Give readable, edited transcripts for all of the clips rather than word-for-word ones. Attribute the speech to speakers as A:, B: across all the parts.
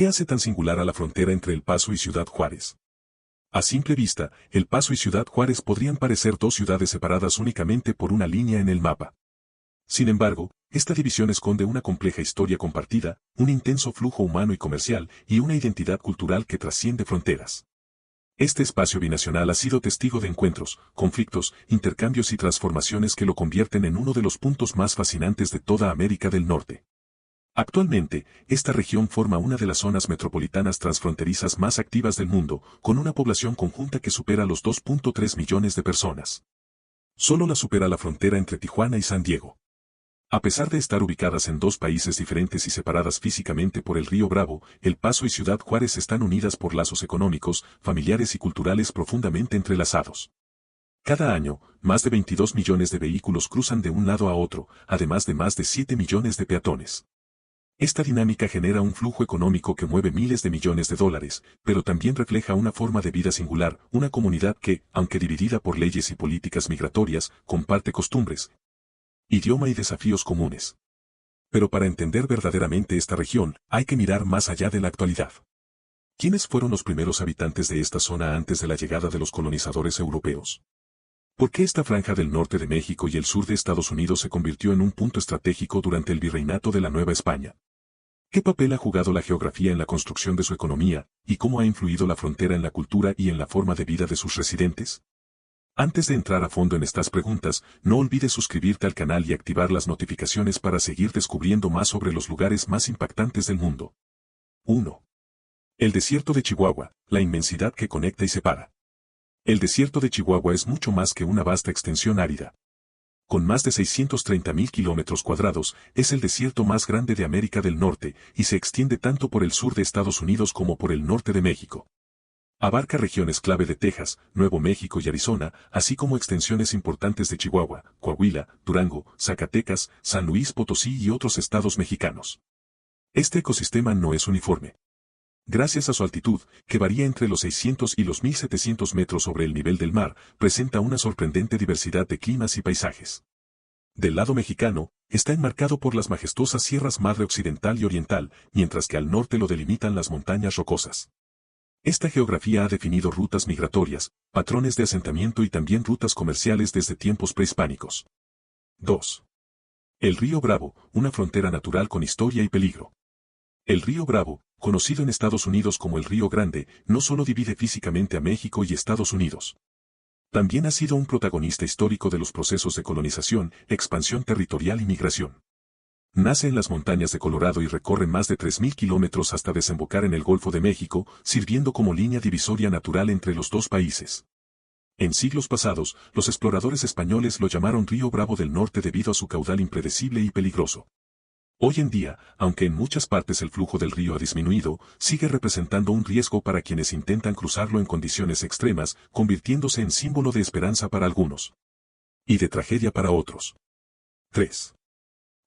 A: ¿Qué hace tan singular a la frontera entre El Paso y Ciudad Juárez? A simple vista, El Paso y Ciudad Juárez podrían parecer dos ciudades separadas únicamente por una línea en el mapa. Sin embargo, esta división esconde una compleja historia compartida, un intenso flujo humano y comercial, y una identidad cultural que trasciende fronteras. Este espacio binacional ha sido testigo de encuentros, conflictos, intercambios y transformaciones que lo convierten en uno de los puntos más fascinantes de toda América del Norte. Actualmente, esta región forma una de las zonas metropolitanas transfronterizas más activas del mundo, con una población conjunta que supera los 2.3 millones de personas. Solo la supera la frontera entre Tijuana y San Diego. A pesar de estar ubicadas en dos países diferentes y separadas físicamente por el río Bravo, El Paso y Ciudad Juárez están unidas por lazos económicos, familiares y culturales profundamente entrelazados. Cada año, más de 22 millones de vehículos cruzan de un lado a otro, además de más de 7 millones de peatones. Esta dinámica genera un flujo económico que mueve miles de millones de dólares, pero también refleja una forma de vida singular, una comunidad que, aunque dividida por leyes y políticas migratorias, comparte costumbres, idioma y desafíos comunes. Pero para entender verdaderamente esta región, hay que mirar más allá de la actualidad. ¿Quiénes fueron los primeros habitantes de esta zona antes de la llegada de los colonizadores europeos? ¿Por qué esta franja del norte de México y el sur de Estados Unidos se convirtió en un punto estratégico durante el virreinato de la Nueva España? ¿Qué papel ha jugado la geografía en la construcción de su economía, y cómo ha influido la frontera en la cultura y en la forma de vida de sus residentes? Antes de entrar a fondo en estas preguntas, no olvides suscribirte al canal y activar las notificaciones para seguir descubriendo más sobre los lugares más impactantes del mundo. 1. El desierto de Chihuahua, la inmensidad que conecta y separa. El desierto de Chihuahua es mucho más que una vasta extensión árida. Con más de 630.000 kilómetros cuadrados, es el desierto más grande de América del Norte, y se extiende tanto por el sur de Estados Unidos como por el norte de México. Abarca regiones clave de Texas, Nuevo México y Arizona, así como extensiones importantes de Chihuahua, Coahuila, Durango, Zacatecas, San Luis Potosí y otros estados mexicanos. Este ecosistema no es uniforme. Gracias a su altitud, que varía entre los 600 y los 1.700 metros sobre el nivel del mar, presenta una sorprendente diversidad de climas y paisajes. Del lado mexicano, está enmarcado por las majestuosas sierras Madre Occidental y Oriental, mientras que al norte lo delimitan las montañas rocosas. Esta geografía ha definido rutas migratorias, patrones de asentamiento y también rutas comerciales desde tiempos prehispánicos. 2. El río Bravo, una frontera natural con historia y peligro. El río Bravo, conocido en Estados Unidos como el Río Grande, no solo divide físicamente a México y Estados Unidos. También ha sido un protagonista histórico de los procesos de colonización, expansión territorial y migración. Nace en las montañas de Colorado y recorre más de 3.000 kilómetros hasta desembocar en el Golfo de México, sirviendo como línea divisoria natural entre los dos países. En siglos pasados, los exploradores españoles lo llamaron Río Bravo del Norte debido a su caudal impredecible y peligroso. Hoy en día, aunque en muchas partes el flujo del río ha disminuido, sigue representando un riesgo para quienes intentan cruzarlo en condiciones extremas, convirtiéndose en símbolo de esperanza para algunos y de tragedia para otros. 3.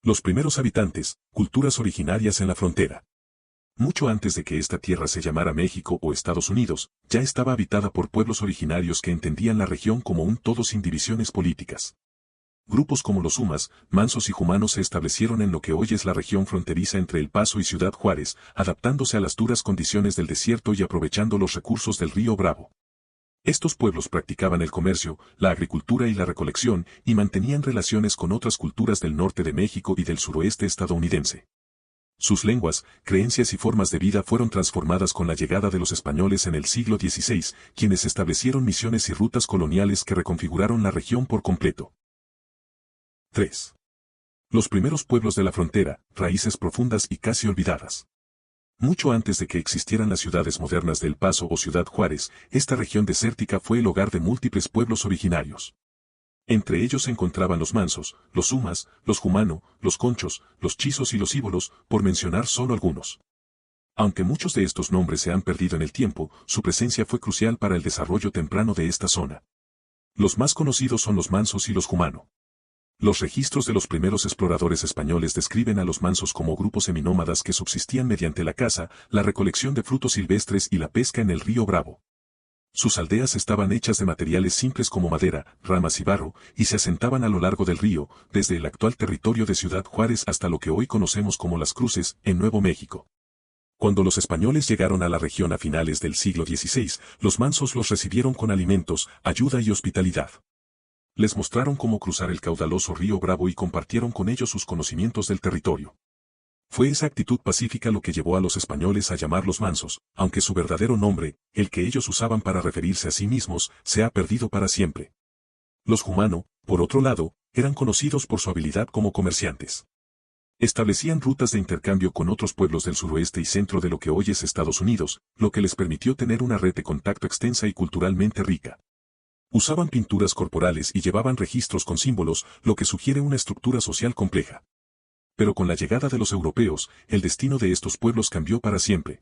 A: Los primeros habitantes, culturas originarias en la frontera. Mucho antes de que esta tierra se llamara México o Estados Unidos, ya estaba habitada por pueblos originarios que entendían la región como un todo sin divisiones políticas. Grupos como los Umas, Mansos y Jumanos se establecieron en lo que hoy es la región fronteriza entre El Paso y Ciudad Juárez, adaptándose a las duras condiciones del desierto y aprovechando los recursos del río Bravo. Estos pueblos practicaban el comercio, la agricultura y la recolección, y mantenían relaciones con otras culturas del norte de México y del suroeste estadounidense. Sus lenguas, creencias y formas de vida fueron transformadas con la llegada de los españoles en el siglo XVI, quienes establecieron misiones y rutas coloniales que reconfiguraron la región por completo. 3. Los primeros pueblos de la frontera, raíces profundas y casi olvidadas. Mucho antes de que existieran las ciudades modernas de El Paso o Ciudad Juárez, esta región desértica fue el hogar de múltiples pueblos originarios. Entre ellos se encontraban los Mansos, los Umas, los Jumano, los Conchos, los Chizos y los Íbolos, por mencionar solo algunos. Aunque muchos de estos nombres se han perdido en el tiempo, su presencia fue crucial para el desarrollo temprano de esta zona. Los más conocidos son los Mansos y los Jumano. Los registros de los primeros exploradores españoles describen a los Mansos como grupos seminómadas que subsistían mediante la caza, la recolección de frutos silvestres y la pesca en el río Bravo. Sus aldeas estaban hechas de materiales simples como madera, ramas y barro, y se asentaban a lo largo del río, desde el actual territorio de Ciudad Juárez hasta lo que hoy conocemos como Las Cruces, en Nuevo México. Cuando los españoles llegaron a la región a finales del siglo XVI, los mansos los recibieron con alimentos, ayuda y hospitalidad. Les mostraron cómo cruzar el caudaloso río Bravo y compartieron con ellos sus conocimientos del territorio. Fue esa actitud pacífica lo que llevó a los españoles a llamarlos mansos, aunque su verdadero nombre, el que ellos usaban para referirse a sí mismos, se ha perdido para siempre. Los jumano, por otro lado, eran conocidos por su habilidad como comerciantes. Establecían rutas de intercambio con otros pueblos del suroeste y centro de lo que hoy es Estados Unidos, lo que les permitió tener una red de contacto extensa y culturalmente rica. Usaban pinturas corporales y llevaban registros con símbolos, lo que sugiere una estructura social compleja. Pero con la llegada de los europeos, el destino de estos pueblos cambió para siempre.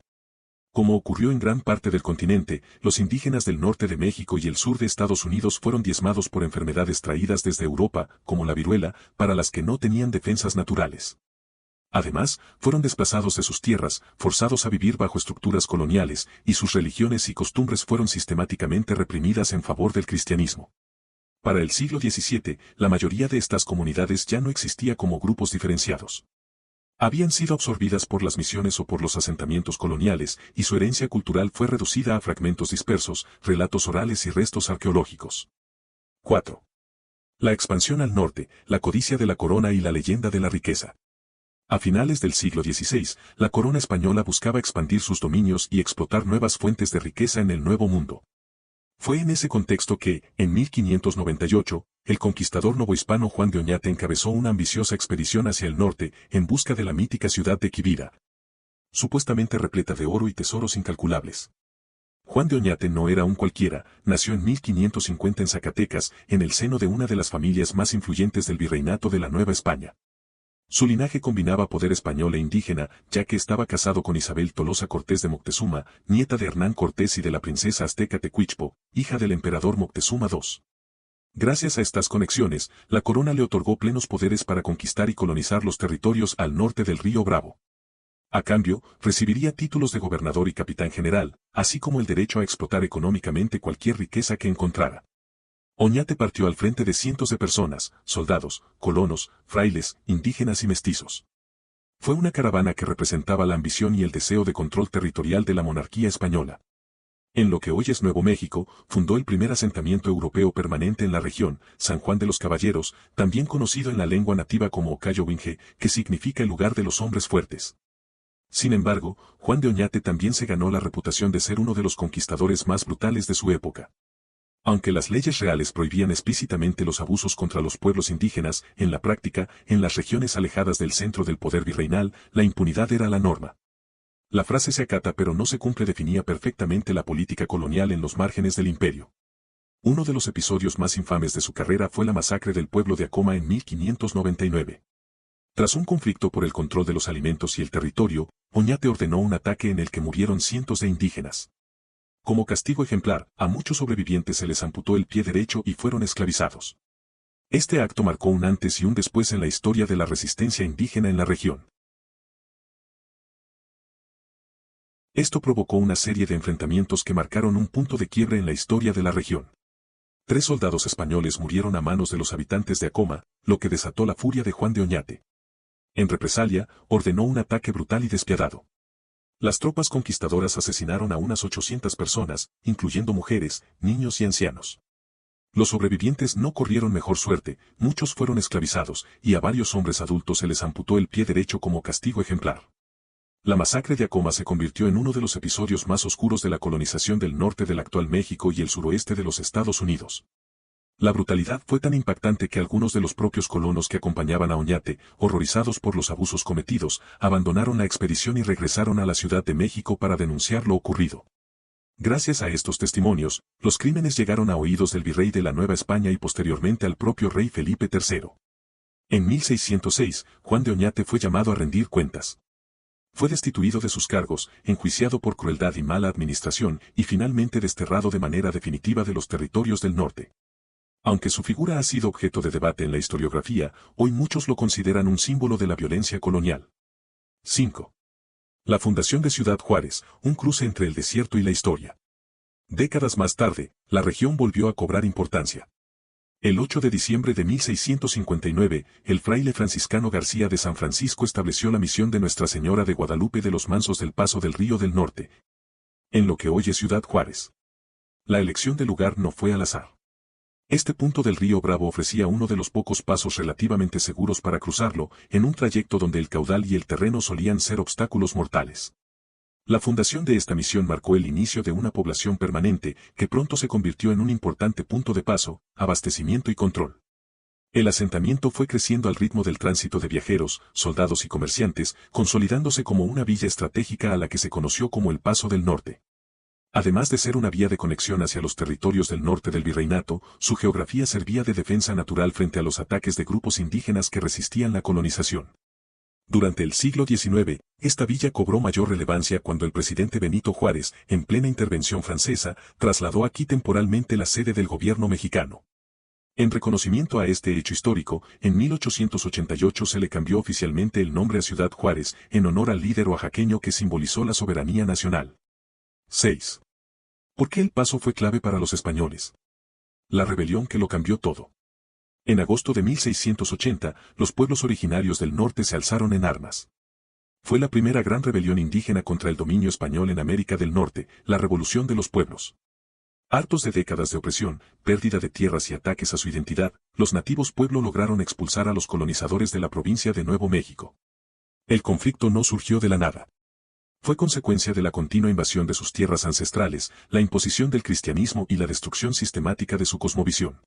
A: Como ocurrió en gran parte del continente, los indígenas del norte de México y el sur de Estados Unidos fueron diezmados por enfermedades traídas desde Europa, como la viruela, para las que no tenían defensas naturales. Además, fueron desplazados de sus tierras, forzados a vivir bajo estructuras coloniales, y sus religiones y costumbres fueron sistemáticamente reprimidas en favor del cristianismo. Para el siglo XVII, la mayoría de estas comunidades ya no existía como grupos diferenciados. Habían sido absorbidas por las misiones o por los asentamientos coloniales, y su herencia cultural fue reducida a fragmentos dispersos, relatos orales y restos arqueológicos. 4. La expansión al norte, la codicia de la corona y la leyenda de la riqueza. A finales del siglo XVI, la corona española buscaba expandir sus dominios y explotar nuevas fuentes de riqueza en el Nuevo Mundo. Fue en ese contexto que, en 1598, el conquistador novohispano Juan de Oñate encabezó una ambiciosa expedición hacia el norte, en busca de la mítica ciudad de Quibira, supuestamente repleta de oro y tesoros incalculables. Juan de Oñate no era un cualquiera, nació en 1550 en Zacatecas, en el seno de una de las familias más influyentes del virreinato de la Nueva España. Su linaje combinaba poder español e indígena, ya que estaba casado con Isabel Tolosa Cortés de Moctezuma, nieta de Hernán Cortés y de la princesa azteca Tecuichpo, hija del emperador Moctezuma II. Gracias a estas conexiones, la corona le otorgó plenos poderes para conquistar y colonizar los territorios al norte del río Bravo. A cambio, recibiría títulos de gobernador y capitán general, así como el derecho a explotar económicamente cualquier riqueza que encontrara. Oñate partió al frente de cientos de personas, soldados, colonos, frailes, indígenas y mestizos. Fue una caravana que representaba la ambición y el deseo de control territorial de la monarquía española. En lo que hoy es Nuevo México, fundó el primer asentamiento europeo permanente en la región, San Juan de los Caballeros, también conocido en la lengua nativa como Ocayowinge, que significa el lugar de los hombres fuertes. Sin embargo, Juan de Oñate también se ganó la reputación de ser uno de los conquistadores más brutales de su época. Aunque las leyes reales prohibían explícitamente los abusos contra los pueblos indígenas, en la práctica, en las regiones alejadas del centro del poder virreinal, la impunidad era la norma. La frase se acata pero no se cumple definía perfectamente la política colonial en los márgenes del imperio. Uno de los episodios más infames de su carrera fue la masacre del pueblo de Acoma en 1599. Tras un conflicto por el control de los alimentos y el territorio, Oñate ordenó un ataque en el que murieron cientos de indígenas. Como castigo ejemplar, a muchos sobrevivientes se les amputó el pie derecho y fueron esclavizados. Este acto marcó un antes y un después en la historia de la resistencia indígena en la región. Esto provocó una serie de enfrentamientos que marcaron un punto de quiebre en la historia de la región. 3 soldados españoles murieron a manos de los habitantes de Acoma, lo que desató la furia de Juan de Oñate. En represalia, ordenó un ataque brutal y despiadado. Las tropas conquistadoras asesinaron a unas 800 personas, incluyendo mujeres, niños y ancianos. Los sobrevivientes no corrieron mejor suerte, muchos fueron esclavizados, y a varios hombres adultos se les amputó el pie derecho como castigo ejemplar. La masacre de Acoma se convirtió en uno de los episodios más oscuros de la colonización del norte del actual México y el suroeste de los Estados Unidos. La brutalidad fue tan impactante que algunos de los propios colonos que acompañaban a Oñate, horrorizados por los abusos cometidos, abandonaron la expedición y regresaron a la Ciudad de México para denunciar lo ocurrido. Gracias a estos testimonios, los crímenes llegaron a oídos del virrey de la Nueva España y posteriormente al propio rey Felipe III. En 1606, Juan de Oñate fue llamado a rendir cuentas. Fue destituido de sus cargos, enjuiciado por crueldad y mala administración, y finalmente desterrado de manera definitiva de los territorios del norte. Aunque su figura ha sido objeto de debate en la historiografía, hoy muchos lo consideran un símbolo de la violencia colonial. 5. La fundación de Ciudad Juárez, un cruce entre el desierto y la historia. Décadas más tarde, la región volvió a cobrar importancia. El 8 de diciembre de 1659, el fraile franciscano García de San Francisco estableció la misión de Nuestra Señora de Guadalupe de los Mansos del Paso del Río del Norte, en lo que hoy es Ciudad Juárez. La elección del lugar no fue al azar. Este punto del río Bravo ofrecía uno de los pocos pasos relativamente seguros para cruzarlo, en un trayecto donde el caudal y el terreno solían ser obstáculos mortales. La fundación de esta misión marcó el inicio de una población permanente que pronto se convirtió en un importante punto de paso, abastecimiento y control. El asentamiento fue creciendo al ritmo del tránsito de viajeros, soldados y comerciantes, consolidándose como una villa estratégica a la que se conoció como el Paso del Norte. Además de ser una vía de conexión hacia los territorios del norte del virreinato, su geografía servía de defensa natural frente a los ataques de grupos indígenas que resistían la colonización. Durante el siglo XIX, esta villa cobró mayor relevancia cuando el presidente Benito Juárez, en plena intervención francesa, trasladó aquí temporalmente la sede del gobierno mexicano. En reconocimiento a este hecho histórico, en 1888 se le cambió oficialmente el nombre a Ciudad Juárez, en honor al líder oaxaqueño que simbolizó la soberanía nacional. 6. ¿Por qué el Paso fue clave para los españoles? La rebelión que lo cambió todo. En agosto de 1680, los pueblos originarios del norte se alzaron en armas. Fue la primera gran rebelión indígena contra el dominio español en América del Norte, la Revolución de los Pueblos. Hartos de décadas de opresión, pérdida de tierras y ataques a su identidad, los nativos pueblo lograron expulsar a los colonizadores de la provincia de Nuevo México. El conflicto no surgió de la nada. Fue consecuencia de la continua invasión de sus tierras ancestrales, la imposición del cristianismo y la destrucción sistemática de su cosmovisión.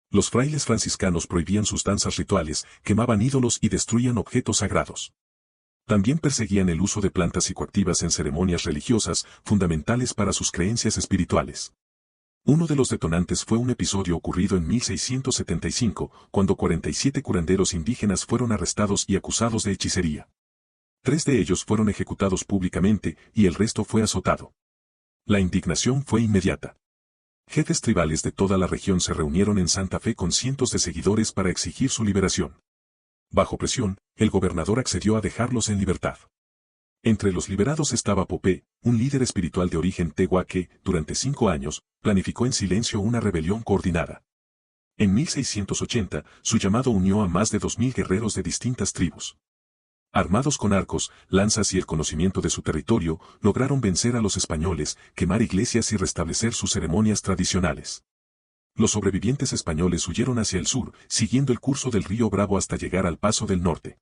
A: Los frailes franciscanos prohibían sus danzas rituales, quemaban ídolos y destruían objetos sagrados. También perseguían el uso de plantas psicoactivas en ceremonias religiosas, fundamentales para sus creencias espirituales. Uno de los detonantes fue un episodio ocurrido en 1675, cuando 47 curanderos indígenas fueron arrestados y acusados de hechicería. 3 de ellos fueron ejecutados públicamente y el resto fue azotado. La indignación fue inmediata. Jefes tribales de toda la región se reunieron en Santa Fe con cientos de seguidores para exigir su liberación. Bajo presión, el gobernador accedió a dejarlos en libertad. Entre los liberados estaba Popé, un líder espiritual de origen tegua que, durante 5 años, planificó en silencio una rebelión coordinada. En 1680, su llamado unió a más de 2000 guerreros de distintas tribus. Armados con arcos, lanzas y el conocimiento de su territorio, lograron vencer a los españoles, quemar iglesias y restablecer sus ceremonias tradicionales. Los sobrevivientes españoles huyeron hacia el sur, siguiendo el curso del río Bravo hasta llegar al Paso del Norte.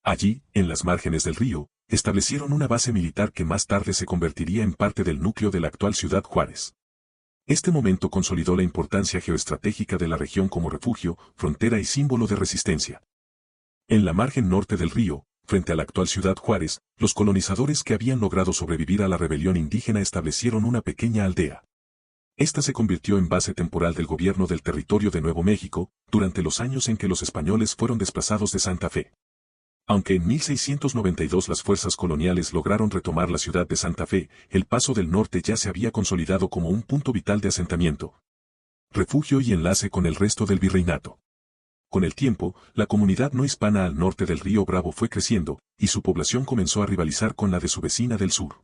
A: Allí, en las márgenes del río, establecieron una base militar que más tarde se convertiría en parte del núcleo de la actual Ciudad Juárez. Este momento consolidó la importancia geoestratégica de la región como refugio, frontera y símbolo de resistencia. En la margen norte del río, frente a la actual Ciudad Juárez, los colonizadores que habían logrado sobrevivir a la rebelión indígena establecieron una pequeña aldea. Esta se convirtió en base temporal del gobierno del territorio de Nuevo México, durante los años en que los españoles fueron desplazados de Santa Fe. Aunque en 1692 las fuerzas coloniales lograron retomar la ciudad de Santa Fe, el Paso del Norte ya se había consolidado como un punto vital de asentamiento, refugio y enlace con el resto del virreinato. Con el tiempo, la comunidad no hispana al norte del río Bravo fue creciendo, y su población comenzó a rivalizar con la de su vecina del sur.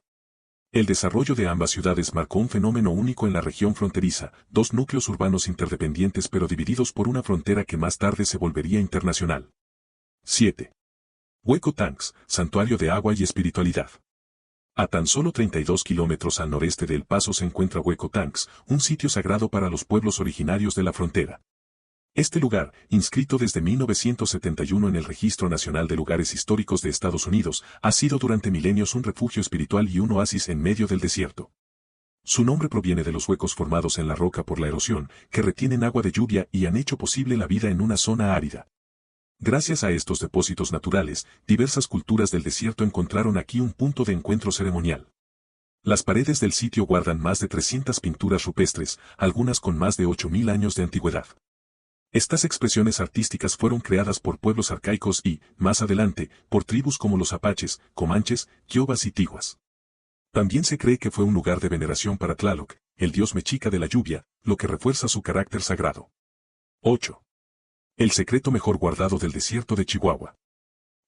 A: El desarrollo de ambas ciudades marcó un fenómeno único en la región fronteriza, 2 núcleos urbanos interdependientes pero divididos por una frontera que más tarde se volvería internacional. 7. Hueco Tanks, santuario de agua y espiritualidad. A tan solo 32 kilómetros al noreste de El Paso se encuentra Hueco Tanks, un sitio sagrado para los pueblos originarios de la frontera. Este lugar, inscrito desde 1971 en el Registro Nacional de Lugares Históricos de Estados Unidos, ha sido durante milenios un refugio espiritual y un oasis en medio del desierto. Su nombre proviene de los huecos formados en la roca por la erosión, que retienen agua de lluvia y han hecho posible la vida en una zona árida. Gracias a estos depósitos naturales, diversas culturas del desierto encontraron aquí un punto de encuentro ceremonial. Las paredes del sitio guardan más de 300 pinturas rupestres, algunas con más de 8000 años de antigüedad. Estas expresiones artísticas fueron creadas por pueblos arcaicos y, más adelante, por tribus como los apaches, comanches, quiobas y tiguas. También se cree que fue un lugar de veneración para Tlaloc, el dios mexica de la lluvia, lo que refuerza su carácter sagrado. 8. El secreto mejor guardado del desierto de Chihuahua.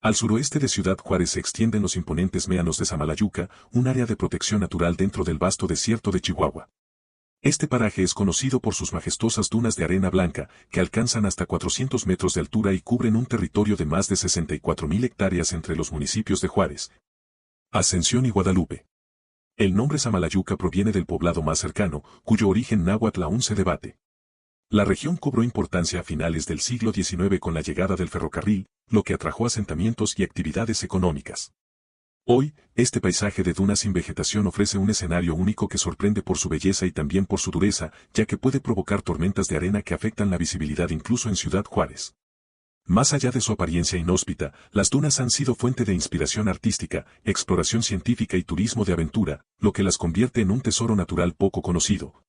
A: Al suroeste de Ciudad Juárez se extienden los imponentes médanos de Samalayuca, un área de protección natural dentro del vasto desierto de Chihuahua. Este paraje es conocido por sus majestuosas dunas de arena blanca, que alcanzan hasta 400 metros de altura y cubren un territorio de más de 64.000 hectáreas entre los municipios de Juárez, Ascensión y Guadalupe. El nombre Samalayuca proviene del poblado más cercano, cuyo origen náhuatl aún se debate. La región cobró importancia a finales del siglo XIX con la llegada del ferrocarril, lo que atrajo asentamientos y actividades económicas. Hoy, este paisaje de dunas sin vegetación ofrece un escenario único que sorprende por su belleza y también por su dureza, ya que puede provocar tormentas de arena que afectan la visibilidad incluso en Ciudad Juárez. Más allá de su apariencia inhóspita, las dunas han sido fuente de inspiración artística, exploración científica y turismo de aventura, lo que las convierte en un tesoro natural poco conocido,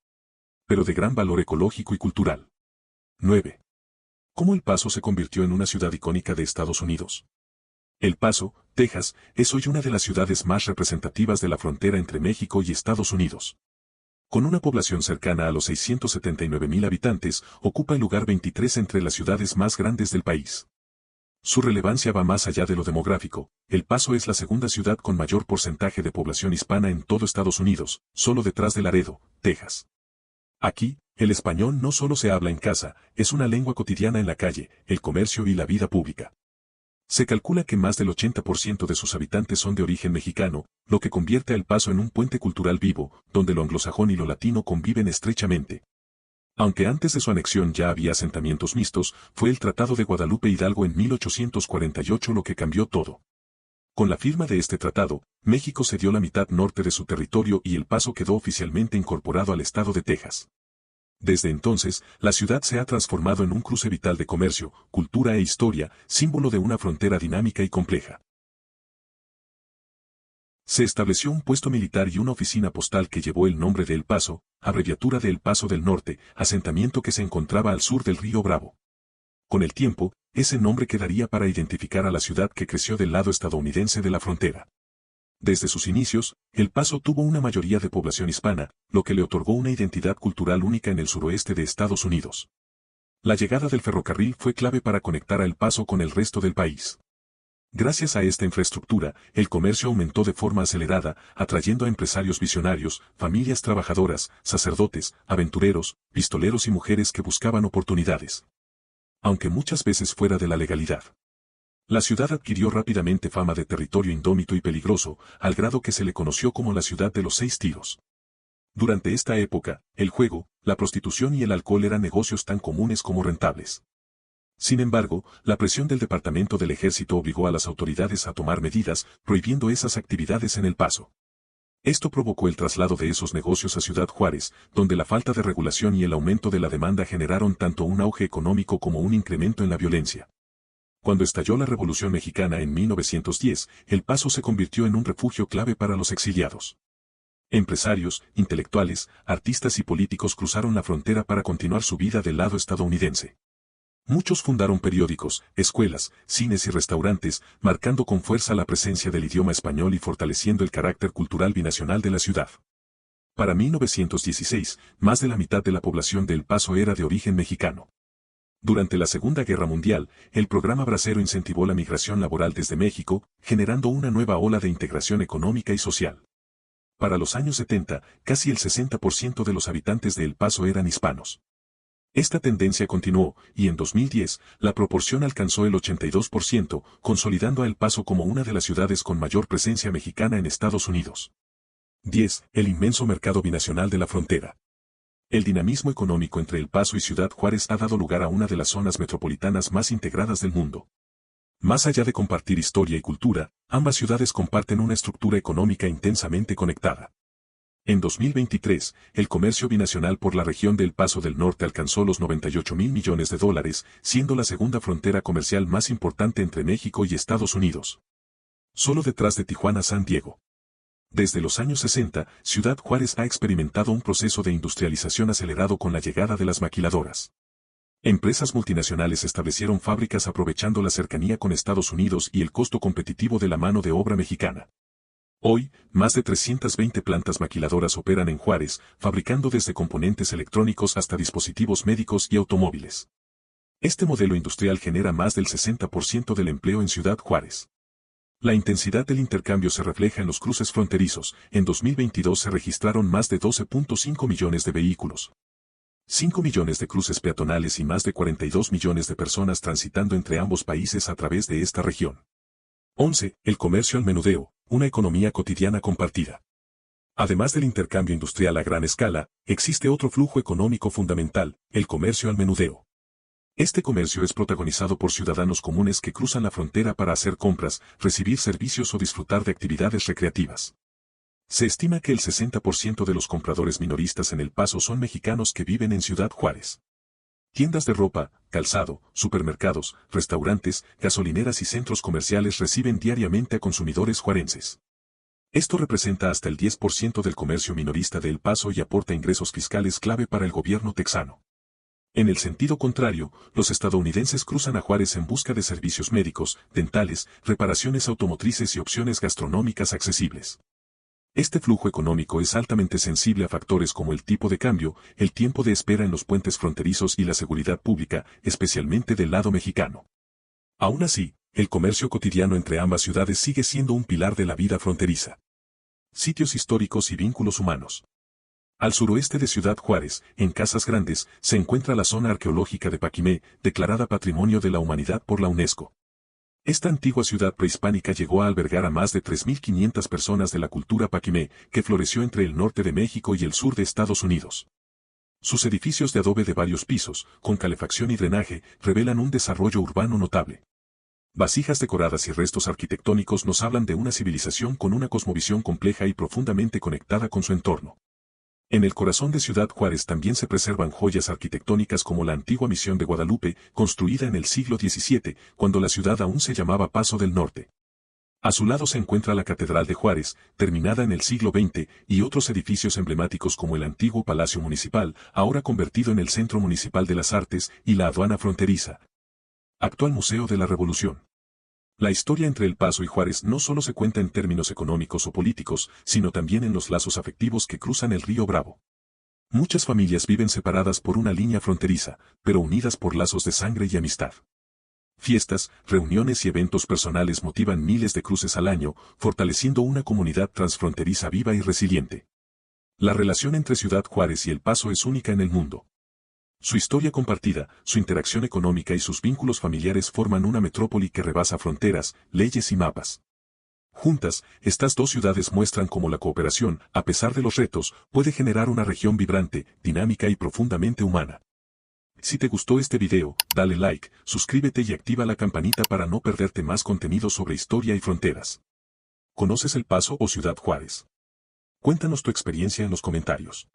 A: pero de gran valor ecológico y cultural. 9. ¿Cómo El Paso se convirtió en una ciudad icónica de Estados Unidos? El Paso, Texas, es hoy una de las ciudades más representativas de la frontera entre México y Estados Unidos. Con una población cercana a los 679.000 habitantes, ocupa el lugar 23 entre las ciudades más grandes del país. Su relevancia va más allá de lo demográfico. El Paso es la segunda ciudad con mayor porcentaje de población hispana en todo Estados Unidos, solo detrás de Laredo, Texas. Aquí, el español no solo se habla en casa, es una lengua cotidiana en la calle, el comercio y la vida pública. Se calcula que más del 80% de sus habitantes son de origen mexicano, lo que convierte a El Paso en un puente cultural vivo, donde lo anglosajón y lo latino conviven estrechamente. Aunque antes de su anexión ya había asentamientos mixtos, fue el Tratado de Guadalupe Hidalgo en 1848 lo que cambió todo. Con la firma de este tratado, México cedió la mitad norte de su territorio y El Paso quedó oficialmente incorporado al estado de Texas. Desde entonces, la ciudad se ha transformado en un cruce vital de comercio, cultura e historia, símbolo de una frontera dinámica y compleja. Se estableció un puesto militar y una oficina postal que llevó el nombre de El Paso, abreviatura de El Paso del Norte, asentamiento que se encontraba al sur del río Bravo. Con el tiempo, ese nombre quedaría para identificar a la ciudad que creció del lado estadounidense de la frontera. Desde sus inicios, El Paso tuvo una mayoría de población hispana, lo que le otorgó una identidad cultural única en el suroeste de Estados Unidos. La llegada del ferrocarril fue clave para conectar a El Paso con el resto del país. Gracias a esta infraestructura, el comercio aumentó de forma acelerada, atrayendo a empresarios visionarios, familias trabajadoras, sacerdotes, aventureros, pistoleros y mujeres que buscaban oportunidades. Aunque muchas veces fuera de la legalidad. La ciudad adquirió rápidamente fama de territorio indómito y peligroso, al grado que se le conoció como la ciudad de los 6 tiros. Durante esta época, el juego, la prostitución y el alcohol eran negocios tan comunes como rentables. Sin embargo, la presión del Departamento del Ejército obligó a las autoridades a tomar medidas, prohibiendo esas actividades en El Paso. Esto provocó el traslado de esos negocios a Ciudad Juárez, donde la falta de regulación y el aumento de la demanda generaron tanto un auge económico como un incremento en la violencia. Cuando estalló la Revolución Mexicana en 1910, El Paso se convirtió en un refugio clave para los exiliados. Empresarios, intelectuales, artistas y políticos cruzaron la frontera para continuar su vida del lado estadounidense. Muchos fundaron periódicos, escuelas, cines y restaurantes, marcando con fuerza la presencia del idioma español y fortaleciendo el carácter cultural binacional de la ciudad. Para 1916, más de la mitad de la población de El Paso era de origen mexicano. Durante la Segunda Guerra Mundial, el programa Bracero incentivó la migración laboral desde México, generando una nueva ola de integración económica y social. Para los años 70, casi el 60% de los habitantes de El Paso eran hispanos. Esta tendencia continuó, y en 2010, la proporción alcanzó el 82%, consolidando a El Paso como una de las ciudades con mayor presencia mexicana en Estados Unidos. 10. El inmenso mercado binacional de la frontera. El dinamismo económico entre El Paso y Ciudad Juárez ha dado lugar a una de las zonas metropolitanas más integradas del mundo. Más allá de compartir historia y cultura, ambas ciudades comparten una estructura económica intensamente conectada. En 2023, el comercio binacional por la región del Paso del Norte alcanzó los $98.000 millones, siendo la segunda frontera comercial más importante entre México y Estados Unidos. Solo detrás de Tijuana-San Diego. Desde los años 60, Ciudad Juárez ha experimentado un proceso de industrialización acelerado con la llegada de las maquiladoras. Empresas multinacionales establecieron fábricas aprovechando la cercanía con Estados Unidos y el costo competitivo de la mano de obra mexicana. Hoy, más de 320 plantas maquiladoras operan en Juárez, fabricando desde componentes electrónicos hasta dispositivos médicos y automóviles. Este modelo industrial genera más del 60% del empleo en Ciudad Juárez. La intensidad del intercambio se refleja en los cruces fronterizos. En 2022 se registraron más de 12.5 millones de vehículos, 5 millones de cruces peatonales y más de 42 millones de personas transitando entre ambos países a través de esta región. 11. El comercio al menudeo, una economía cotidiana compartida. Además del intercambio industrial a gran escala, existe otro flujo económico fundamental, el comercio al menudeo. Este comercio es protagonizado por ciudadanos comunes que cruzan la frontera para hacer compras, recibir servicios o disfrutar de actividades recreativas. Se estima que el 60% de los compradores minoristas en El Paso son mexicanos que viven en Ciudad Juárez. Tiendas de ropa, calzado, supermercados, restaurantes, gasolineras y centros comerciales reciben diariamente a consumidores juarenses. Esto representa hasta el 10% del comercio minorista de El Paso y aporta ingresos fiscales clave para el gobierno texano. En el sentido contrario, los estadounidenses cruzan a Juárez en busca de servicios médicos, dentales, reparaciones automotrices y opciones gastronómicas accesibles. Este flujo económico es altamente sensible a factores como el tipo de cambio, el tiempo de espera en los puentes fronterizos y la seguridad pública, especialmente del lado mexicano. Aún así, el comercio cotidiano entre ambas ciudades sigue siendo un pilar de la vida fronteriza. Sitios históricos y vínculos humanos. Al suroeste de Ciudad Juárez, en Casas Grandes, se encuentra la zona arqueológica de Paquimé, declarada Patrimonio de la Humanidad por la UNESCO. Esta antigua ciudad prehispánica llegó a albergar a más de 3.500 personas de la cultura paquimé, que floreció entre el norte de México y el sur de Estados Unidos. Sus edificios de adobe de varios pisos, con calefacción y drenaje, revelan un desarrollo urbano notable. Vasijas decoradas y restos arquitectónicos nos hablan de una civilización con una cosmovisión compleja y profundamente conectada con su entorno. En el corazón de Ciudad Juárez también se preservan joyas arquitectónicas como la antigua Misión de Guadalupe, construida en el siglo XVII, cuando la ciudad aún se llamaba Paso del Norte. A su lado se encuentra la Catedral de Juárez, terminada en el siglo XX, y otros edificios emblemáticos como el antiguo Palacio Municipal, ahora convertido en el Centro Municipal de las Artes, y la Aduana Fronteriza. Actual Museo de la Revolución. La historia entre El Paso y Juárez no solo se cuenta en términos económicos o políticos, sino también en los lazos afectivos que cruzan el río Bravo. Muchas familias viven separadas por una línea fronteriza, pero unidas por lazos de sangre y amistad. Fiestas, reuniones y eventos personales motivan miles de cruces al año, fortaleciendo una comunidad transfronteriza viva y resiliente. La relación entre Ciudad Juárez y El Paso es única en el mundo. Su historia compartida, su interacción económica y sus vínculos familiares forman una metrópoli que rebasa fronteras, leyes y mapas. Juntas, estas dos ciudades muestran cómo la cooperación, a pesar de los retos, puede generar una región vibrante, dinámica y profundamente humana. Si te gustó este video, dale like, suscríbete y activa la campanita para no perderte más contenido sobre historia y fronteras. ¿Conoces El Paso o Ciudad Juárez? Cuéntanos tu experiencia en los comentarios.